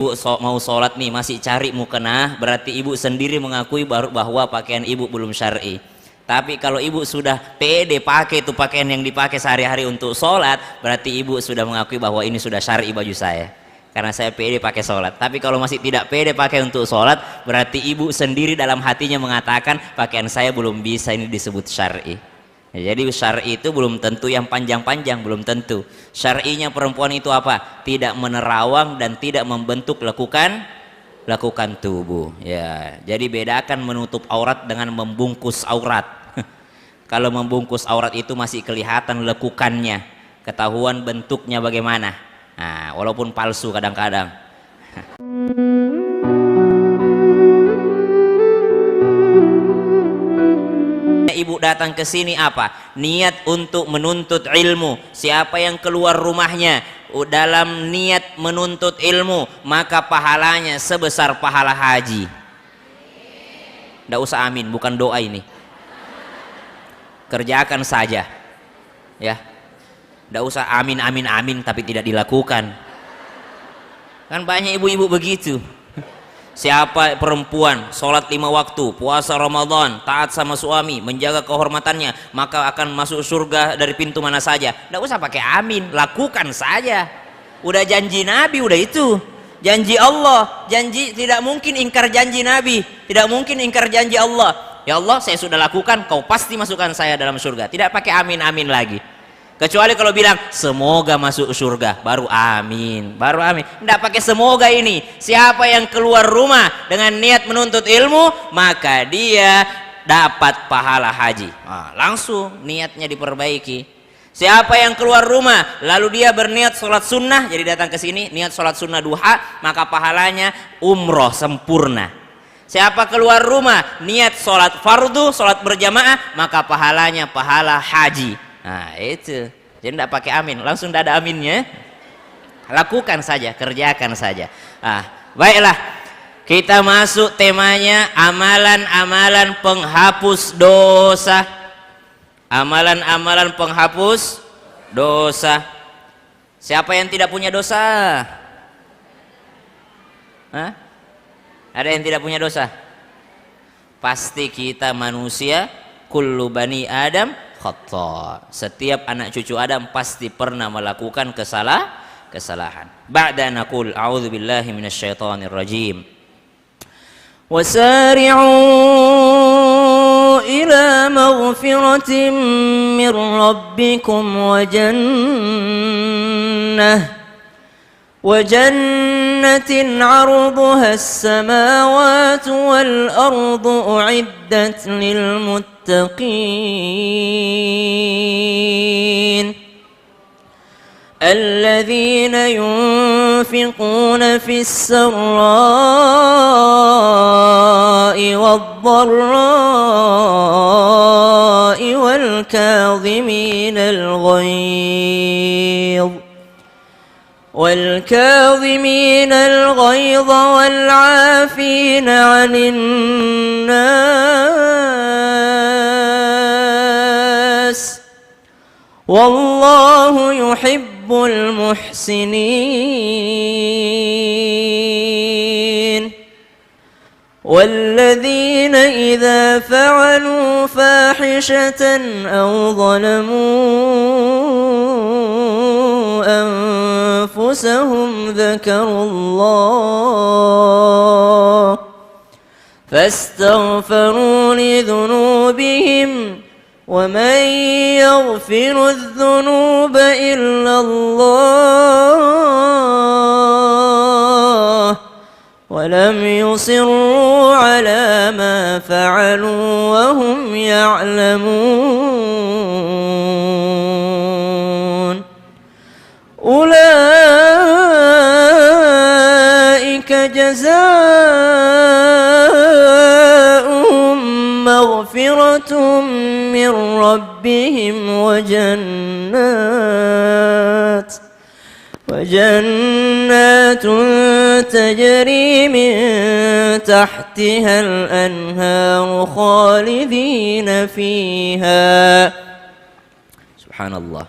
Ibu mau sholat nih masih cari mukenah, berarti ibu sendiri mengakui bahwa pakaian ibu belum syar'i. Tapi kalau ibu sudah pede pakai itu pakaian yang dipakai sehari-hari untuk sholat, berarti ibu sudah mengakui bahwa ini sudah syar'i baju saya, karena saya pede pakai sholat. Tapi kalau masih tidak pede pakai untuk sholat, berarti ibu sendiri dalam hatinya mengatakan pakaian saya belum bisa ini disebut syar'i. Ya, jadi syar'i itu belum tentu yang panjang-panjang, belum tentu. Syar'inya perempuan itu apa? Tidak menerawang dan tidak membentuk lekukan tubuh. Ya, jadi bedakan menutup aurat dengan membungkus aurat. Kalau membungkus aurat itu masih kelihatan lekukannya, ketahuan bentuknya bagaimana. Nah, walaupun palsu kadang-kadang. Ibu datang ke sini apa? Niat untuk menuntut ilmu. Siapa yang keluar rumahnya dalam niat menuntut ilmu, maka pahalanya sebesar pahala haji. Tidak usah amin, bukan doa ini. Kerjakan saja. Ya. Tidak usah amin amin amin tapi tidak dilakukan. Kan banyak ibu-ibu begitu. Siapa perempuan sholat 5 waktu, puasa Ramadan, taat sama suami, menjaga kehormatannya, maka akan masuk surga dari pintu mana saja. Tidak usah pakai amin, lakukan saja. Udah janji Nabi, udah itu janji Allah. Janji tidak mungkin ingkar janji Nabi, tidak mungkin ingkar janji Allah. Ya Allah, saya sudah lakukan, kau pasti masukkan saya dalam surga. Tidak pakai amin amin lagi. Kecuali kalau bilang semoga masuk surga, baru amin, baru amin. Tidak pakai semoga ini. Siapa yang keluar rumah dengan niat menuntut ilmu, maka dia dapat pahala haji. Nah, langsung niatnya diperbaiki. Siapa yang keluar rumah lalu dia berniat sholat sunnah, jadi datang ke sini niat sholat sunnah duha, maka pahalanya umroh sempurna. Siapa keluar rumah niat sholat fardu, sholat berjamaah, maka pahalanya pahala haji. Nah itu, jadi tidak pakai amin, langsung tidak ada aminnya. Lakukan saja, kerjakan saja. Baiklah, kita masuk temanya amalan-amalan penghapus dosa. Amalan-amalan penghapus dosa. Siapa yang tidak punya dosa? Hah? Ada yang tidak punya dosa? Pasti kita manusia, kullu bani Adam khata. Setiap anak cucu Adam pasti pernah melakukan kesalahan. Ba'da naqul a'udzubillahi minasyaitonir rajim. Wasari'u ila maghfiratin mir rabbikum wa jannatin 'arduha as-samawati wal ardu u'iddat lil muttaqin alladhina yunfiquna fis sarra'i wad-dharra'i wal kadhimina al-ghayz والكاظمين الغيظ والعافين عن الناس والله يحب المحسنين والذين إذا فعلوا فاحشة أو ظلموا أنفسهم ذكروا الله فاستغفروا لذنوبهم ومن يغفر الذنوب إلا الله ولم يصروا على ما فعلوا وهم يعلمون أولئك جزاؤهم مغفرة من ربهم وجنات تجري من تحتها الأنهار خالدين فيها. Subhanallah.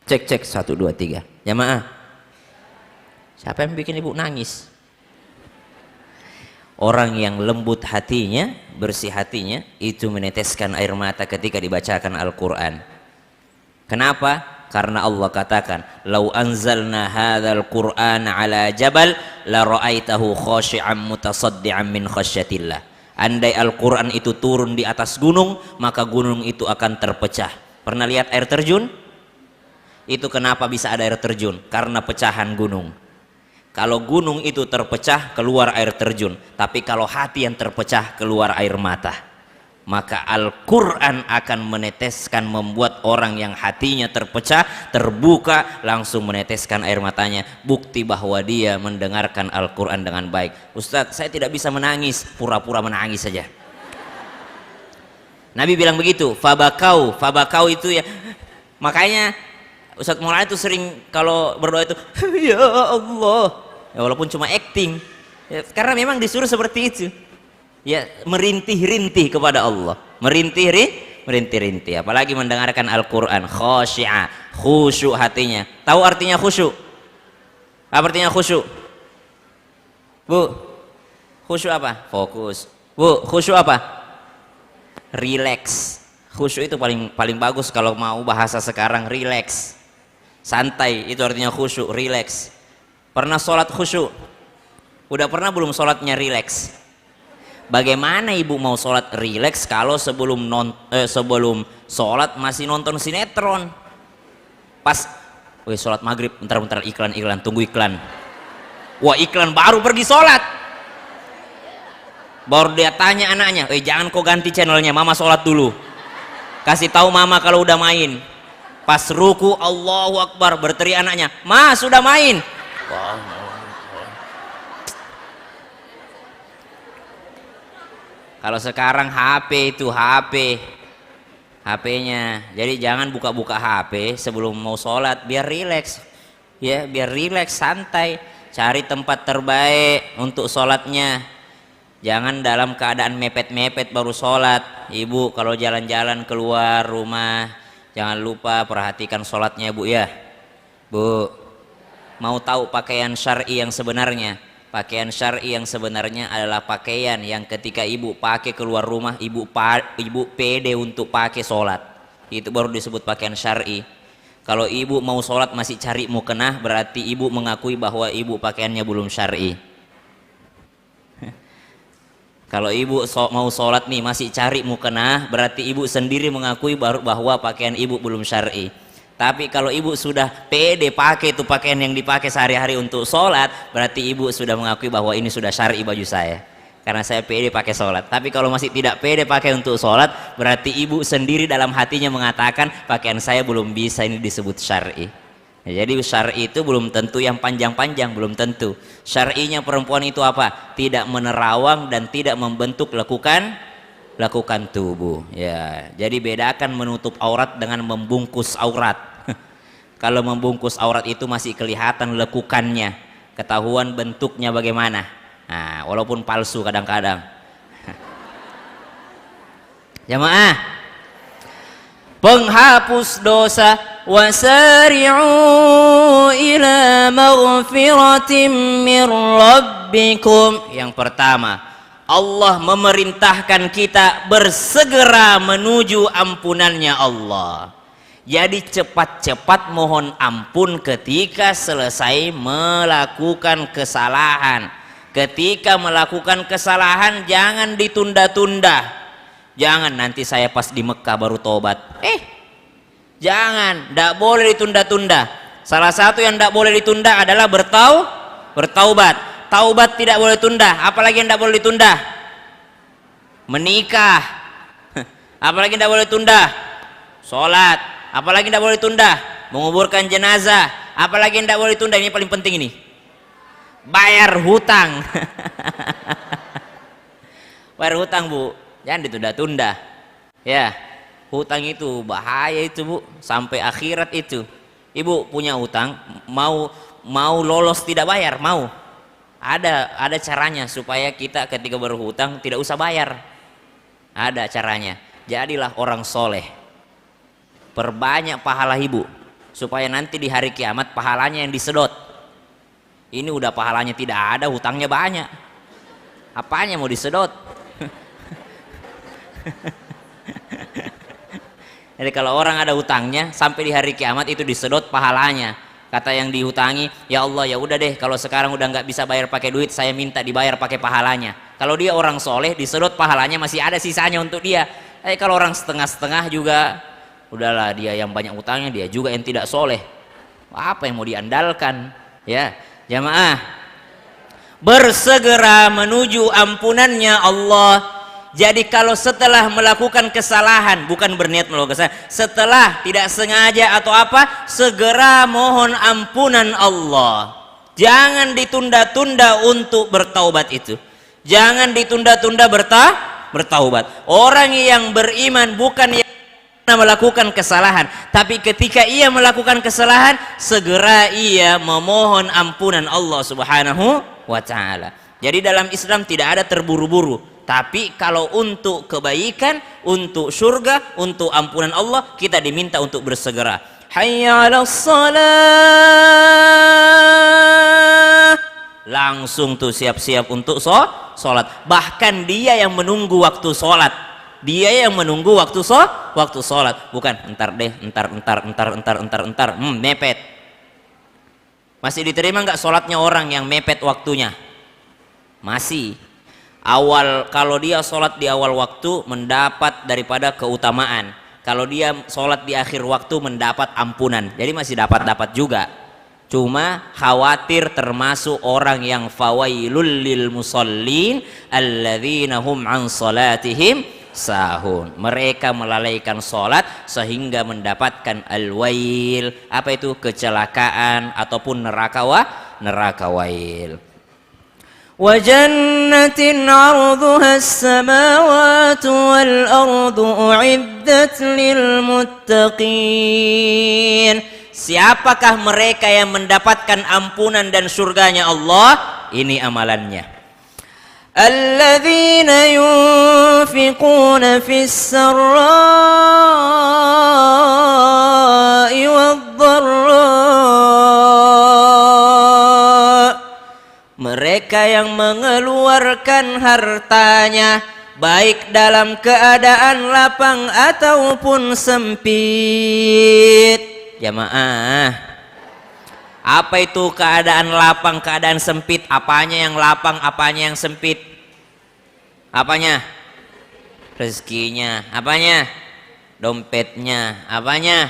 Cek 1 2 3 jamaah. Siapa yang bikin ibu nangis? Orang yang lembut hatinya, bersih hatinya, itu meneteskan air mata ketika dibacakan Al-Quran. Kenapa? Karena Allah katakan, "Lau anzalna hadzal Qur'ana ala jabal la ra'aitahu khashi'an mutasaddian min khasyatillah." Andai Al-Quran itu turun di atas gunung, maka gunung itu akan terpecah. Pernah lihat air terjun? Itu kenapa bisa ada air terjun? Karena pecahan gunung. Kalau gunung itu terpecah, keluar air terjun. Tapi kalau hati yang terpecah, keluar air mata. Maka Al-Quran akan meneteskan, membuat orang yang hatinya terpecah, terbuka, langsung meneteskan air matanya. Bukti bahwa dia mendengarkan Al-Quran dengan baik. Ustadz, saya tidak bisa menangis, pura-pura menangis saja. Nabi bilang begitu, fabakau. Fabakau itu ya, makanya Ustadz Maulana itu sering kalau berdoa itu, ya Allah, ya, walaupun cuma acting ya, karena memang disuruh seperti itu ya, merintih-rintih kepada Allah, merintih-rintih, apalagi mendengarkan Al-Quran. Khasyi'ah, khusyuk hatinya. Tahu artinya khusyuk? Apa artinya khusyuk? Bu, khusyuk apa? Fokus. Bu, khusyuk apa? Relax. Khusyuk itu paling bagus kalau mau bahasa sekarang, relax, santai, itu artinya khusyuk, relax. Pernah sholat khusyuk? Udah pernah belum sholatnya relax? Bagaimana ibu mau sholat relax kalau sebelum sholat masih nonton sinetron? Pas sholat maghrib, bentar iklan, tunggu iklan. Wah, iklan baru pergi sholat, baru dia tanya anaknya, jangan kau ganti channelnya, mama sholat dulu. Kasih tahu mama kalau udah main. Pas ruku, Allahu Akbar, berteriak anaknya, "Ma, sudah main." Kalau sekarang HP itu HP-nya. Jadi jangan buka-buka HP sebelum mau sholat, biar rileks. Ya, biar rileks, santai. Cari tempat terbaik untuk sholatnya. Jangan dalam keadaan mepet-mepet baru sholat. Ibu kalau jalan-jalan keluar rumah, jangan lupa perhatikan sholatnya, Bu ya. Bu, mau tahu pakaian syar'i yang sebenarnya? Pakaian syar'i yang sebenarnya adalah pakaian yang ketika ibu pakai keluar rumah, ibu pede untuk pakai sholat. Itu baru disebut pakaian syar'i. Kalau ibu mau sholat masih cari mukenah, berarti ibu mengakui bahwa ibu pakaiannya belum syar'i. Kalau ibu mau sholat nih masih cari mukenah, berarti ibu sendiri mengakui bahwa pakaian ibu belum syar'i. Tapi kalau ibu sudah pede pakai itu pakaian yang dipakai sehari-hari untuk sholat, berarti ibu sudah mengakui bahwa ini sudah syar'i baju saya, karena saya pede pakai sholat. Tapi kalau masih tidak pede pakai untuk sholat, berarti ibu sendiri dalam hatinya mengatakan pakaian saya belum bisa ini disebut syar'i. Ya, jadi syar'i itu belum tentu yang panjang-panjang, belum tentu. Syar'inya perempuan itu apa? Tidak menerawang dan tidak membentuk lekukan tubuh. Ya, jadi bedakan menutup aurat dengan membungkus aurat. Kalau membungkus aurat itu masih kelihatan lekukannya, ketahuan bentuknya bagaimana. Nah, walaupun palsu kadang-kadang. Jamaah, penghapus dosa, wasari'u ila maghfiratin min rabbikum. Yang pertama, Allah memerintahkan kita bersegera menuju ampunannya Allah. Jadi cepat-cepat mohon ampun ketika selesai melakukan kesalahan. Ketika melakukan kesalahan jangan ditunda-tunda. Jangan nanti saya pas di Mekah baru tobat. Jangan, tidak boleh ditunda-tunda. Salah satu yang tidak boleh ditunda adalah bertaubat. Taubat tidak boleh tunda. Apalagi yang tidak boleh ditunda? Menikah. Apalagi tidak boleh tunda? Sholat. Apalagi tidak boleh tunda? Menguburkan jenazah. Apalagi tidak boleh tunda? Ini paling penting ini. Bayar hutang. Bayar hutang, Bu. Jangan ditunda-tunda. Ya, hutang itu bahaya itu, Bu. Sampai akhirat itu. Ibu punya hutang, mau lolos tidak bayar, mau. Ada caranya supaya kita ketika berhutang tidak usah bayar. Ada caranya. Jadilah orang soleh. Perbanyak pahala ibu supaya nanti di hari kiamat pahalanya yang disedot. Ini udah pahalanya tidak ada, hutangnya banyak. Apanya mau disedot? Jadi kalau orang ada hutangnya sampai di hari kiamat itu disedot pahalanya. Kata yang dihutangi, ya Allah ya udah deh, kalau sekarang udah nggak bisa bayar pakai duit, saya minta dibayar pakai pahalanya. Kalau dia orang soleh, disedot pahalanya masih ada sisanya untuk dia. Kalau orang setengah-setengah juga, udahlah dia yang banyak hutangnya, dia juga yang tidak soleh. Apa yang mau diandalkan? Ya, jamaah, bersegera menuju ampunannya Allah. Jadi kalau setelah melakukan kesalahan, bukan berniat melakukan kesalahan, setelah tidak sengaja atau apa, segera mohon ampunan Allah. Jangan ditunda-tunda untuk bertaubat itu. Jangan ditunda-tunda bertaubat. Orang yang beriman bukan yang melakukan kesalahan, tapi ketika ia melakukan kesalahan, segera ia memohon ampunan Allah Subhanahu wa ta'ala. Jadi dalam Islam tidak ada terburu-buru. Tapi kalau untuk kebaikan, untuk surga, untuk ampunan Allah, kita diminta untuk bersegera. Hayya 'alas shalah. Langsung tuh siap-siap untuk sholat. Bahkan dia yang menunggu waktu sholat. Dia yang menunggu waktu sholat. Bukan entar deh, entar, mepet. Masih diterima nggak sholatnya orang yang mepet waktunya? Masih. Kalau dia sholat di awal waktu mendapat daripada keutamaan, kalau dia sholat di akhir waktu mendapat ampunan, jadi masih dapat juga. Cuma khawatir termasuk orang yang fawailul lil musallin alladzina hum an salatihim sahun. Mereka melalaikan sholat sehingga mendapatkan al-wail. Apa itu? Kecelakaan ataupun neraka wail. وَجَنَّةٍ عَرْضُهَا السَّمَاوَاتُ وَالْأَرْضُ أُعِدَّتْ لِلْمُتَّقِينَ. Siapakah mereka yang mendapatkan ampunan dan surganya Allah? Ini amalannya. الَّذِينَ يُنْفِقُونَ فِي السَّرَّاءِ وَالضَّرَّاءِ. Mereka yang mengeluarkan hartanya baik dalam keadaan lapang ataupun sempit. Jamaah, apa itu keadaan lapang, keadaan sempit? Apanya yang lapang, apanya yang sempit? Apanya? Rezekinya. Apanya? Dompetnya. Apanya?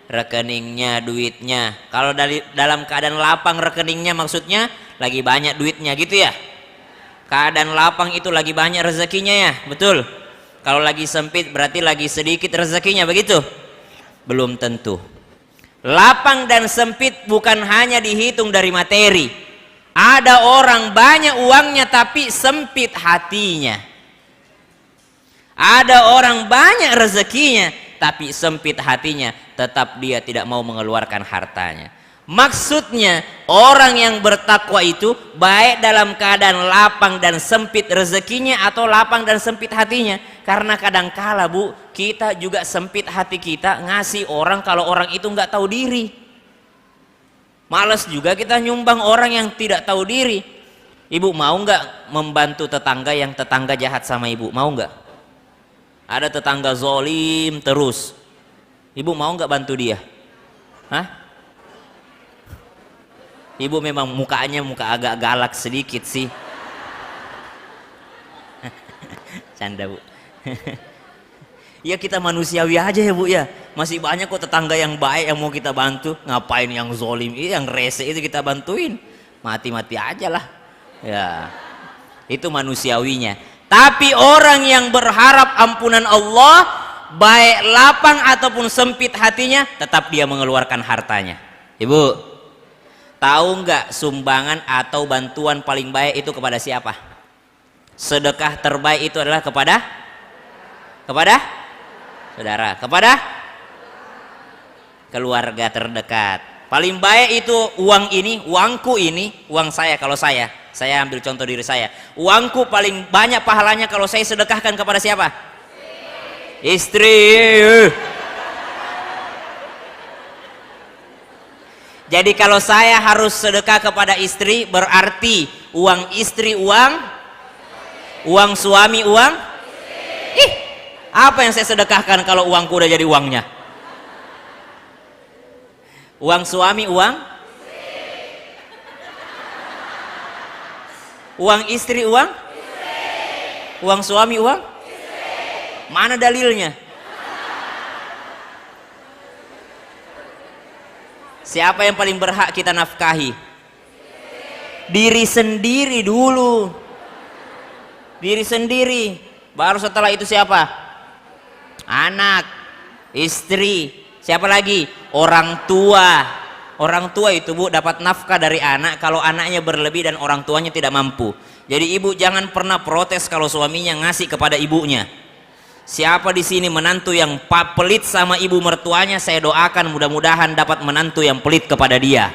Rekeningnya, duitnya. Kalau dalam keadaan lapang rekeningnya maksudnya lagi banyak duitnya gitu ya. Keadaan lapang itu lagi banyak rezekinya ya, betul. Kalau lagi sempit berarti lagi sedikit rezekinya, begitu? Belum tentu. Lapang dan sempit bukan hanya dihitung dari materi. Ada orang banyak uangnya tapi sempit hatinya. Ada orang banyak rezekinya tapi sempit hatinya, tetap dia tidak mau mengeluarkan hartanya. Maksudnya orang yang bertakwa itu baik dalam keadaan lapang dan sempit rezekinya atau lapang dan sempit hatinya. Karena kadangkala Bu, kita juga sempit hati kita ngasih orang kalau orang itu nggak tahu diri. Males juga kita nyumbang orang yang tidak tahu diri. Ibu mau nggak membantu tetangga yang tetangga jahat sama ibu? Mau nggak? Ada tetangga zolim terus, ibu mau nggak bantu dia? Hah? Ibu memang mukanya muka agak galak sedikit sih. Canda Bu. Ya kita manusiawi aja ya Bu ya. Masih banyak kok tetangga yang baik yang mau kita bantu. Ngapain yang zolim, yang rese itu kita bantuin? Mati-mati aja lah. Ya, itu manusiawinya. Tapi orang yang berharap ampunan Allah, baik lapang ataupun sempit hatinya, tetap dia mengeluarkan hartanya. Ibu, tahu nggak sumbangan atau bantuan paling baik itu kepada siapa? Sedekah terbaik itu adalah kepada saudara, kepada keluarga terdekat. Paling baik itu uang ini, uangku ini, uang saya. Kalau saya ambil contoh diri saya, uangku paling banyak pahalanya kalau saya sedekahkan kepada siapa? Istri. Jadi kalau saya harus sedekah kepada istri, berarti uang istri uang suami uang. Ih, apa yang saya sedekahkan kalau uangku udah jadi uangnya? Uang suami uang istri uang suami uang. Mana dalilnya? Siapa yang paling berhak kita nafkahi? Diri sendiri dulu. Diri sendiri. Baru setelah itu siapa? Anak, istri, siapa lagi? Orang tua. Orang tua itu, Bu, dapat nafkah dari anak kalau anaknya berlebih dan orang tuanya tidak mampu. Jadi ibu jangan pernah protes kalau suaminya ngasih kepada ibunya. Siapa di sini menantu yang pelit sama ibu mertuanya, saya doakan mudah-mudahan dapat menantu yang pelit kepada dia.